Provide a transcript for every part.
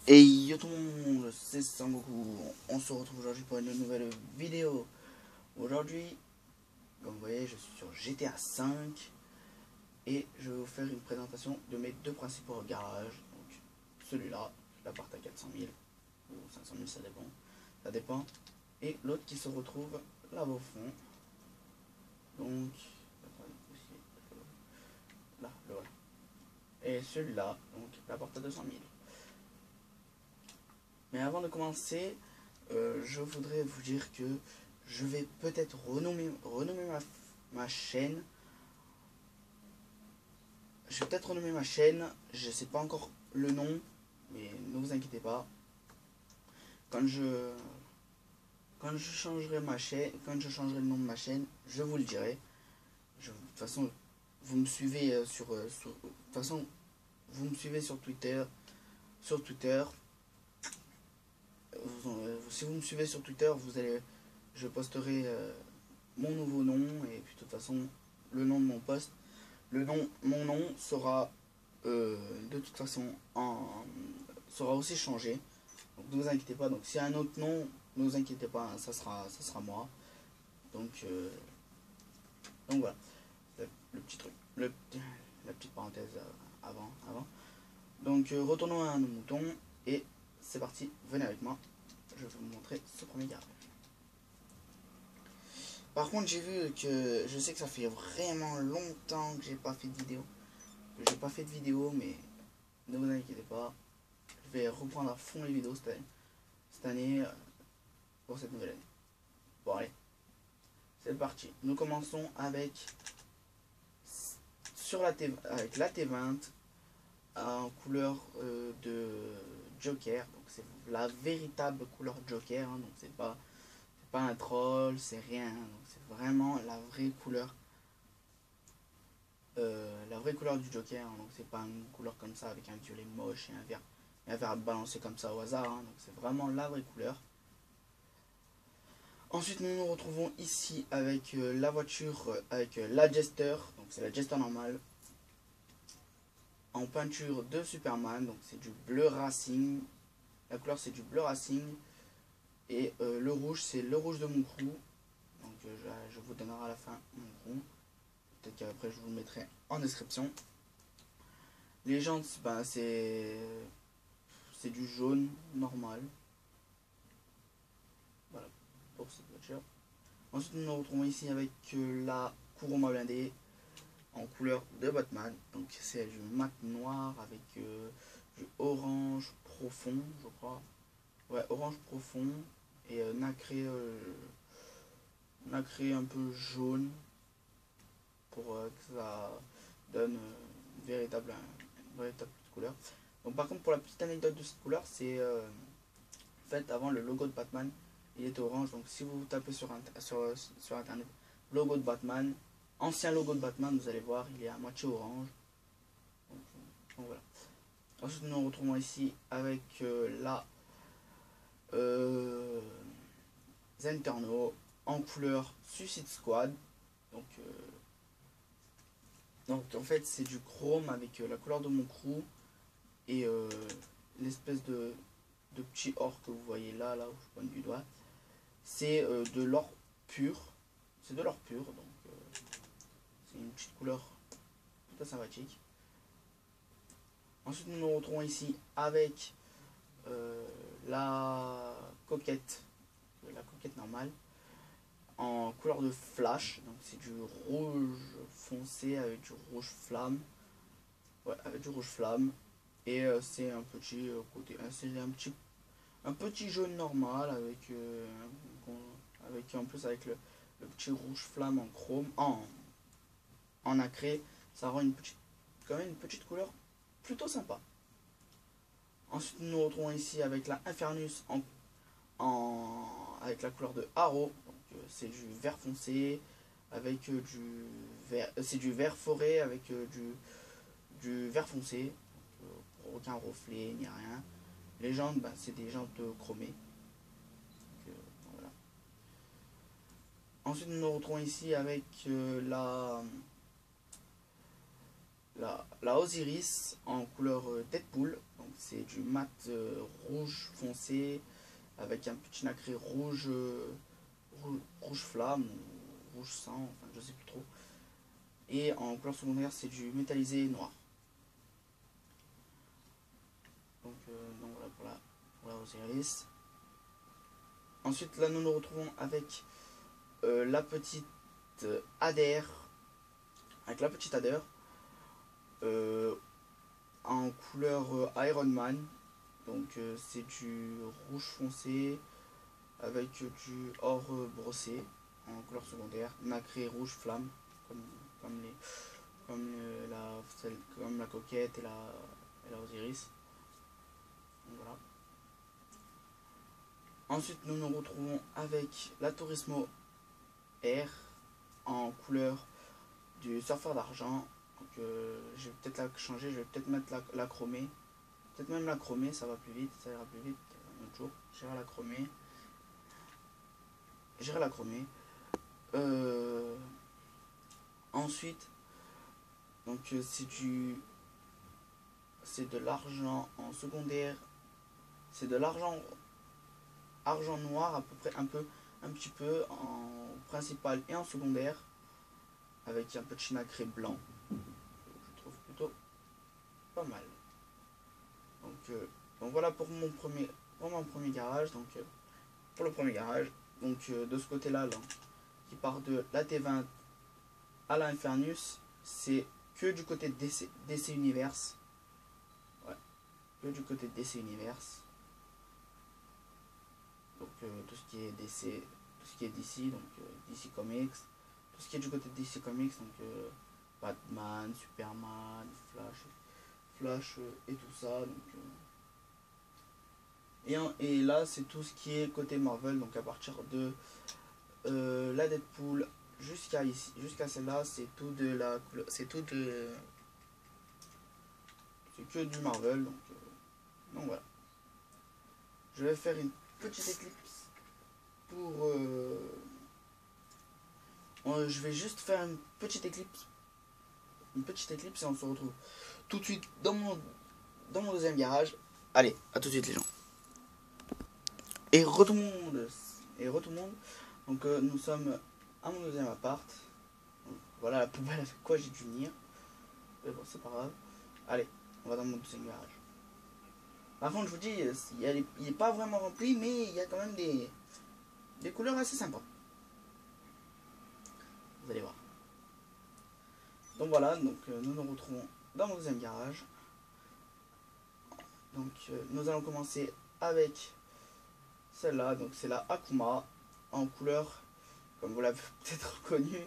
Et yo tout le monde, c'est Sangoku. On se retrouve aujourd'hui pour une nouvelle vidéo. Aujourd'hui, comme vous voyez, je suis sur GTA V et je vais vous faire une présentation de mes deux principaux garages. Donc celui-là, je l'apporte à 400 000 ou 500 000, ça dépend. Et l'autre qui se retrouve là-bas au fond. Donc, là, le voilà. Et celui-là, donc, l'apporte à 200 000. Mais avant de commencer, je voudrais vous dire que je vais peut-être renommer ma chaîne. Je vais peut-être renommer ma chaîne. Je sais pas encore le nom, mais ne vous inquiétez pas. Quand je changerai ma chaîne, quand je changerai le nom de ma chaîne, je vous le dirai. De toute façon, vous me suivez de toute façon, vous me suivez sur Twitter. Sur Twitter, si vous me suivez sur Twitter, je posterai mon nouveau nom et puis de toute façon le nom de mon poste. Mon nom sera de toute façon sera aussi changé. Donc ne vous inquiétez pas. Donc s'il y a un autre nom, ne vous inquiétez pas, hein, ça sera moi. Donc voilà, le petit truc, la petite parenthèse avant. Donc retournons à nos moutons et c'est parti. Venez avec moi. Je vais vous montrer ce premier garage. Par contre, j'ai vu que je sais que ça fait vraiment longtemps que j'ai pas fait de vidéo. Mais ne vous inquiétez pas, je vais reprendre à fond les vidéos cette année pour cette nouvelle année. Bon allez, c'est parti. Nous commençons avec la T20 en couleur de Joker. Donc c'est la véritable couleur Joker, hein, donc c'est pas un troll, c'est rien, donc c'est vraiment la vraie couleur du Joker, hein, donc c'est pas une couleur comme ça avec un violet moche et un vert balancé comme ça au hasard, hein, donc c'est vraiment la vraie couleur. Ensuite nous nous retrouvons ici avec la voiture avec la Jester, donc c'est la Jester normale en peinture de Superman, donc c'est du bleu racing, la couleur c'est du bleu racing. Et le rouge, c'est le rouge de mon crew. Donc je vous donnerai à la fin mon crew. Peut-être qu'après je vous le mettrai en description. Les jantes, bah, c'est du jaune normal. Voilà pour cette voiture. Ensuite nous nous retrouvons ici avec la Kuruma blindée en couleur de Batman. Donc c'est du mat noir avec du orange profond, je crois. Ouais, orange profond et nacré un peu jaune pour que ça donne une véritable couleur. Donc par contre pour la petite anecdote de cette couleur, c'est en fait avant le logo de Batman il était orange. Donc si vous tapez sur internet logo de Batman, ancien logo de Batman, vous allez voir il est à moitié orange. Donc voilà. Ensuite nous nous retrouvons ici avec la Zenterno en couleur Suicide Squad. Donc en fait c'est du chrome avec la couleur de mon crew et l'espèce de petit or que vous voyez là où je pointe du doigt. C'est de l'or pur. C'est de l'or pur, donc c'est une petite couleur plutôt sympathique. Ensuite nous nous retrouvons ici avec la coquette normale en couleur de flash, donc c'est du rouge foncé avec du rouge flamme, ouais, avec du rouge flamme, et c'est un petit côté, c'est un petit jaune normal avec en plus avec le petit rouge flamme en chrome, en nacré, ça rend quand même une petite couleur plutôt sympa. Ensuite nous nous retrouvons ici avec la Infernus avec la couleur de Arrow. C'est du vert foncé avec du vert, c'est du vert forêt avec du vert foncé, aucun reflet ni rien. Les jantes, bah, c'est des jantes chromées. Voilà. Ensuite nous nous retrouvons ici avec la Osiris en couleur Deadpool. Donc c'est du mat rouge foncé avec un petit nacré rouge, rouge flamme ou rouge sang, enfin je sais plus trop. Et en couleur secondaire c'est du métallisé noir. Donc voilà pour la Osiris. Ensuite là nous nous retrouvons avec la petite Adair. Avec la petite Adair. En couleur Iron Man. Donc c'est du rouge foncé avec du or brossé en couleur secondaire, nacré rouge flamme comme, comme, les, comme la coquette et la Osiris. Donc, voilà. Ensuite nous nous retrouvons avec la Turismo R en couleur du surfeur d'argent. Donc je vais peut-être la changer, je vais peut-être mettre la chromée. Peut-être même la chromée, ça va plus vite, ça ira plus vite un autre jour. J'irai la chromée. J'irai la chromée. Ensuite, donc c'est de l'argent en secondaire. C'est de l'argent noir à peu près un petit peu en principal et en secondaire. Avec un petit nacré blanc. Je trouve plutôt pas mal. Donc voilà pour mon premier garage. Donc pour le premier garage, donc de ce côté là, qui part de la T20 à la Infernus, c'est que du côté de DC Universe. Ouais, que du côté de DC Universe. Donc tout ce qui est DC, tout ce qui est DC, donc DC Comics, tout ce qui est du côté de DC Comics, donc Batman, Superman, Flash et tout ça. Donc et là c'est tout ce qui est côté Marvel, donc à partir de la Deadpool jusqu'à ici, jusqu'à celle-là, c'est tout de la c'est tout de c'est que du Marvel, donc voilà. Je vais faire une petite éclipse pour je vais juste faire une petite éclipse et on se retrouve tout de suite dans mon deuxième garage. Allez, à tout de suite les gens. Et retourne. Donc nous sommes à mon deuxième appart. Donc, voilà la poubelle avec quoi j'ai dû venir. Mais bon, c'est pas grave. Allez, on va dans mon deuxième garage. Par contre, je vous dis, il est pas vraiment rempli, mais il y a quand même des couleurs assez sympas. Vous allez voir. Donc voilà, donc nous nous retrouvons dans mon deuxième garage. Donc nous allons commencer avec celle-là. Donc c'est la Akuma en couleur, comme vous l'avez peut-être reconnu.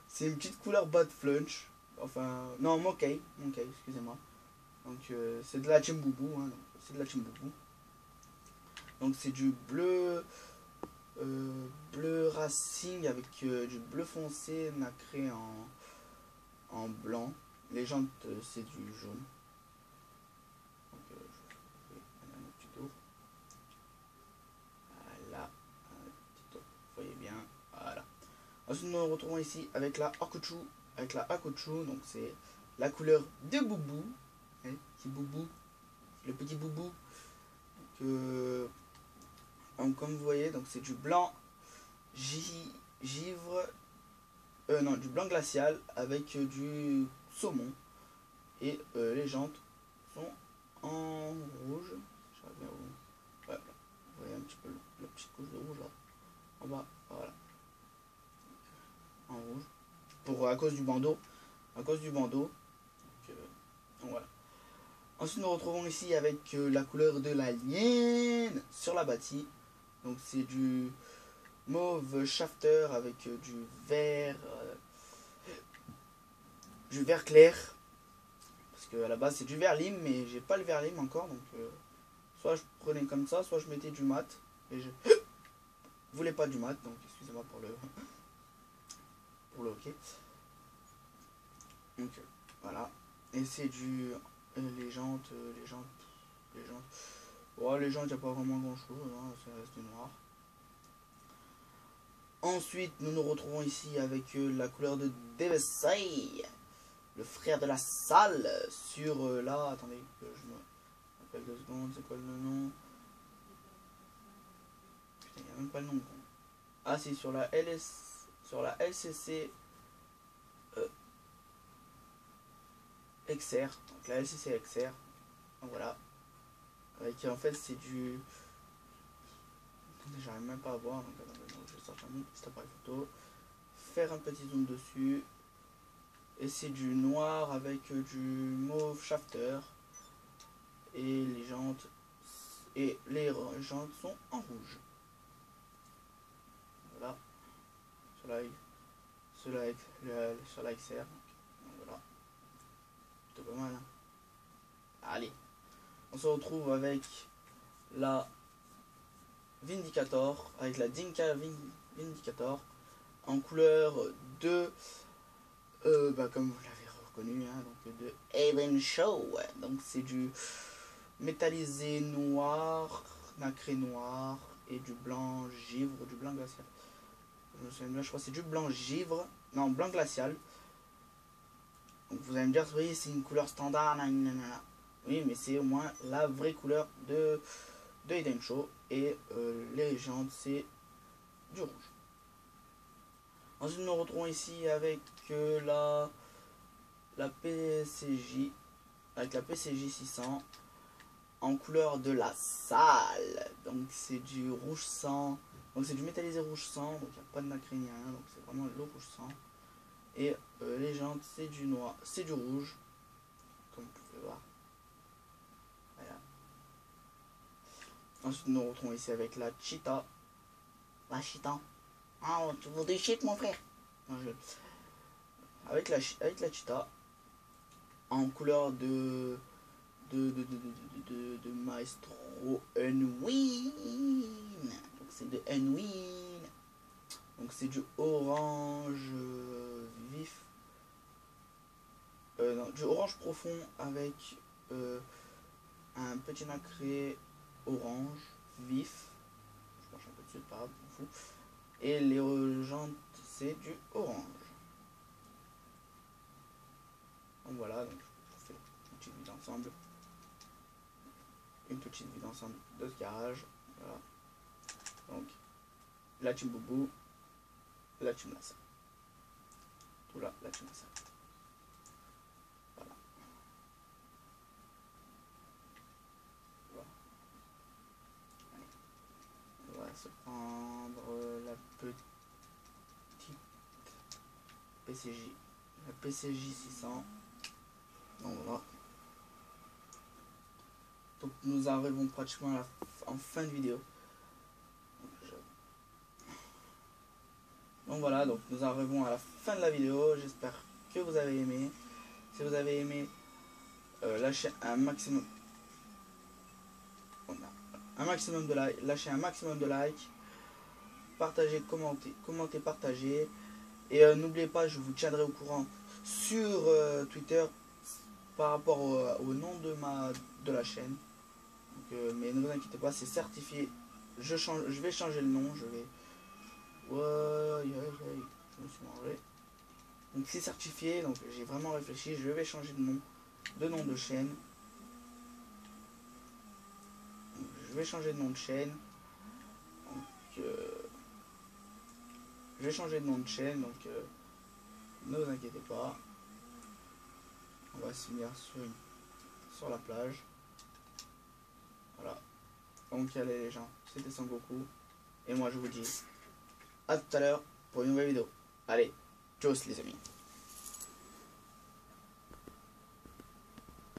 C'est une petite couleur Bad Flunch. Enfin, non, Monkey, excusez-moi. Donc c'est de la Chimboubou, hein, c'est de la Chimboubou. Donc c'est du bleu bleu racing avec du bleu foncé nacré en blanc. Les jantes c'est du jaune. Donc je vais faire un petit tour. Voilà, un petit tour. Vous voyez bien. Voilà. Ensuite nous nous retrouvons ici avec la Hakuchu. Donc c'est la couleur de Boubou. Hein, c'est Boubou. Le petit Boubou. Donc comme vous voyez, donc c'est du blanc givre. Non, du blanc glacial avec du saumon. Et les jantes sont en rouge. Bien où. Ouais, vous voyez un petit peu la petite couche de rouge là. En bas, voilà. En rouge. À cause du bandeau. Donc voilà. Ensuite nous retrouvons ici avec la couleur de l'alien sur la bâtie. Donc c'est du mauve shafter avec du vert clair. Parce que à la base c'est du vert lime, mais j'ai pas le vert lime encore. Donc soit je prenais comme ça, soit je mettais du mat. Et je voulais pas du mat, donc excusez-moi pour le ok. Donc voilà. Et c'est du les jantes. Oh, les jantes, il n'y a pas vraiment grand chose, hein, ça reste noir. Ensuite, nous nous retrouvons ici avec la couleur de Devasai. le frère de la salle sur là. Attendez, que je me rappelle 2 secondes. C'est quoi le nom? Putain, il n'y a même pas le nom. Ah, si, sur la LCC XR. Donc la LCC XR. Donc voilà. Avec en fait, c'est du. Attendez, j'arrive même pas à voir. Donc, je vais sortir mon petit appareil photo. Faire un petit zoom dessus. Et c'est du noir avec du mauve shafter. Et les jantes sont en rouge. Voilà. Sur la XR. Donc, voilà. Plutôt pas mal. Hein. Allez. On se retrouve avec la Vindicator. Avec la Dinka Vindicator. En couleur de comme vous l'avez reconnu, hein, donc de Alien Show. Donc c'est du métallisé noir, nacré noir et du blanc givre, du blanc glacial. Je me souviens bien, je crois que c'est du blanc givre, non, blanc glacial. Donc vous allez me dire, oui, c'est une couleur standard, nanana. Oui, mais c'est au moins la vraie couleur de Alien Show. Et les légendes, c'est du rouge. Ensuite, nous nous retrouvons ici avec la PCJ, avec la PCJ 600 en couleur de la salle. Donc c'est du rouge sang, donc c'est du métallisé rouge sang, donc il n'y a pas de nacré ni rien, donc c'est vraiment le rouge sang. Et les jantes, c'est du noir, c'est du rouge, comme vous pouvez voir. Voilà. Ensuite, nous nous retrouvons ici avec la Cheetah. La Cheetah. Ah, tu veux des shit, mon frère? Non, avec la Cheetah en couleur de Maestro Unwin. Donc c'est de Unwin. Donc c'est du orange vif. Non, du orange profond avec un petit nacré orange vif. Je marche un peu dessus, pas grave, on fout. Et les jantes, c'est du orange. Donc voilà, donc je fais une petite vue d'ensemble. Une petite vue d'ensemble de ce garage. Voilà. Donc la team Boubou, la team Lassa. Tout là, la team Lassa. Voilà. Voilà. Allez. On va se prendre la petite PCJ. La PCJ 600. Donc voilà. Donc nous arrivons pratiquement en fin de vidéo. Donc voilà, donc nous arrivons à la fin de la vidéo. J'espère que vous avez aimé. Si vous avez aimé, lâchez un maximum. De likes. Lâchez un maximum de likes. Partagez, commentez, partagez. Et n'oubliez pas, je vous tiendrai au courant sur Twitter par rapport au nom de la chaîne. Donc, mais ne vous inquiétez pas, c'est certifié. Je vais changer le nom. Je vais. Ouais, je me suis mangé. Donc c'est certifié. Donc j'ai vraiment réfléchi. Je vais changer de nom de chaîne. Donc, je vais changer de nom de chaîne. Donc je vais changer de nom de chaîne. Donc ne vous inquiétez pas. On va se finir sur la plage. Voilà. Donc allez les gens, c'était Son Goku. Et moi je vous dis à tout à l'heure pour une nouvelle vidéo. Allez, tchuss les amis.